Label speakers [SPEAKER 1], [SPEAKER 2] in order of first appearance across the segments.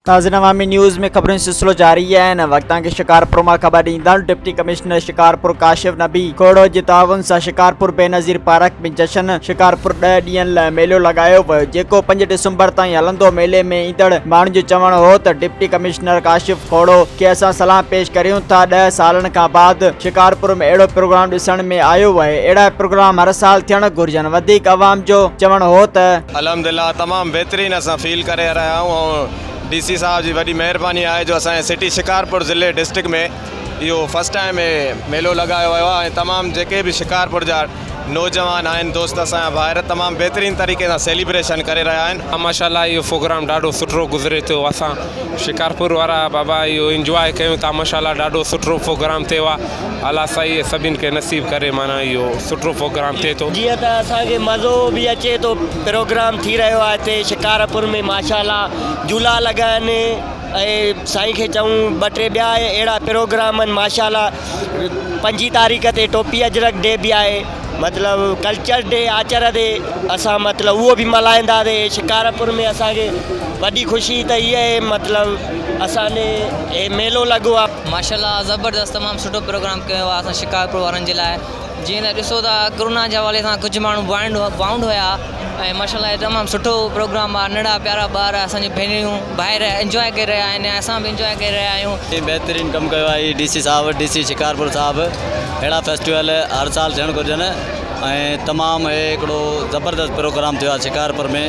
[SPEAKER 1] नाज़रीन अवामी न्यूज़ में खबरों सिलसिलो जारी है। वक्तां के शिकारपुर मां ख़बर ॾींदड़ डिप्टी कमिश्नर शिकारपुर काशिफ नबी खोड़ो जे ताउन सां शिकारपुर बेनज़ीर पार्क में जशन शिकारपुर 10 ॾींहंनि लाइ मेलो लगायो वियो, जेको 5 डिसंबर ताईं हलंदो। मेले में ईंदड़ माण्हुनि जो चवणु हो त डिप्टी कमिश्नर काशिफ खोड़ो खे असां सलाह पेश करियूं था। 10 सालनि खां बाद शिकारपुर में अहिड़ो प्रोग्राम ॾिसण में आयो आहे। अहिड़ा प्रोग्राम हर साल थियण घुरिजनि। वधीक अवाम जो चवणु हो त
[SPEAKER 2] अल्हम्दुलिल्लाह तमामु बहितरीन असां फील करे रहिया आहियूं। DC साहब जी वॾी महिरबानी आहे जो असांजे सिटी शिकारपुर ज़िले डिस्ट्रिक्ट में इहो फर्स्ट टाइम मेलो लगायो वियो आहे। तमामु जेके बि शिकारपुर जा नौजवान आहिनि दोस्त असांजा ॿाहिरि तमामु बहितरीन तरीक़े सां सेलिब्रेशन करे रहिया आहिनि।
[SPEAKER 3] माशाल्लाह इहो प्रोग्राम ॾाढो सुठो गुज़रे थो। असां शिकारपुर वारा बाबा इहो इंजॉय कयूं था। माशाल्लाह ॾाढो सुठो प्रोग्राम थियो आहे। अल्लाह साईं सभिनि खे नसीब करे माना इहो सुठो प्रोग्राम थिए थो।
[SPEAKER 4] जीअं त असांखे मज़ो बि अचे थो। प्रोग्राम थी रहियो आहे हिते शिकारपुर में माशाल्लाह झूला लॻा आहिनि ऐं साईं खे चऊं 2-3 ॿिया अहिड़ा प्रोग्राम आहिनि। माशाल्लाह 5 तारीख़ ते टोपी अजरक डे बि आहे, मतलब कल्चर डे आचर डे असां मतलब उहो बि मल्हाईंदासीं। शिकारपुर में असांखे वॾी ख़ुशी त इहा आहे, मतलब असांजे मेलो लॻो आहे।
[SPEAKER 5] माशाल्लाह ज़बरदस्त तमामु सुठो प्रोग्राम कयो आहे असां शिकारपुर वारनि जे लाइ। जीअं त ॾिसो था कोरोना जे हवाले सां कुझु माण्हू बाउंड हुया ऐं माशाल्लाह तमामु सुठो प्रोग्राम आहे। नंढा प्यारा ॿार असांजी भेनरियूं ॿाहिरि इंजॉय करे रहिया आहिनि, असां बि इंजॉय करे रहिया आहियूं।
[SPEAKER 6] बहितरीनु कमु कयो आहे DC साहब, DC शिकारपुर साहब। अहिड़ा फेस्टिवल हर साल थियणु घुरिजनि ऐं तमामु हिकिड़ो ज़बरदस्त प्रोग्राम थियो आहे शिकारपुर में।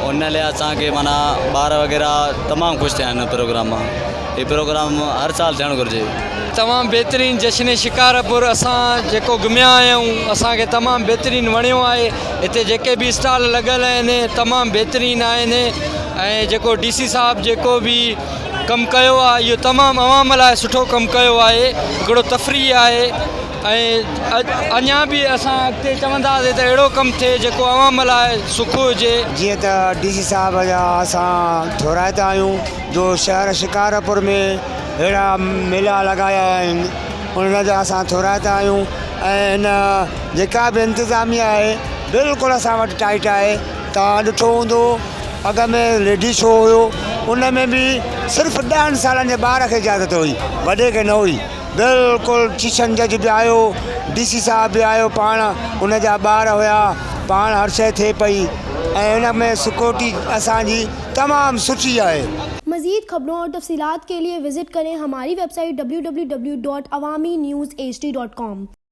[SPEAKER 6] उन लाइ असांखे माना ॿार वग़ैरह तमामु ख़ुशि थिया आहिनि प्रोग्राम मां। हीउ प्रोग्राम हर साल थियणु घुरिजे।
[SPEAKER 7] तमामु बहितरीनु जश्न शिकारपुर असां जेको घुमिया आहियूं असांखे तमामु बहितरीनु वणियो आहे। हिते जेके बि स्टॉल लॻल आहिनि तमामु बहितरीनु आहिनि ऐं जेको DC साहब जेको बि कमु कयो आहे इहो तमामु अवाम लाइ सुठो कमु कयो आहे। हिकिड़ो तफ़रीह आहे ऐं अञा बि असां अॻिते चवंदासीं त अहिड़ो कमु थिए जेको अवाम लाइ सुख हुजे।
[SPEAKER 8] जीअं त DC साहब जा असां थोराइता आहियूं जो शहर शिकारपुर में अहिड़ा मेला लॻाया आहिनि, उन जा असां थोराइता आहियूं। ऐं हिन जेका बि इंतिज़ामिया आहे बिल्कुलु असां वटि टाइट आहे। तव्हां ॾिठो हूंदो अॻ में लेडीज़ शो हुयो, उन में बि सिर्फ़ु 10 सालनि जे ॿार खे इजाज़त हुई, वॾे खे न हुई। बिल्कुलु चीशन जज बि आयो, DC साहब बि आयो, पाण उन जा ॿार हुया, पाण हर शइ थिए पई ऐं उन में सिक्योरिटी असांजी तमामु सुठी आहे।
[SPEAKER 9] मज़ीद खबरों और तफसीलात के लिए विज़िट करें हमारी वेबसाइट www.awamiNewsHD.com।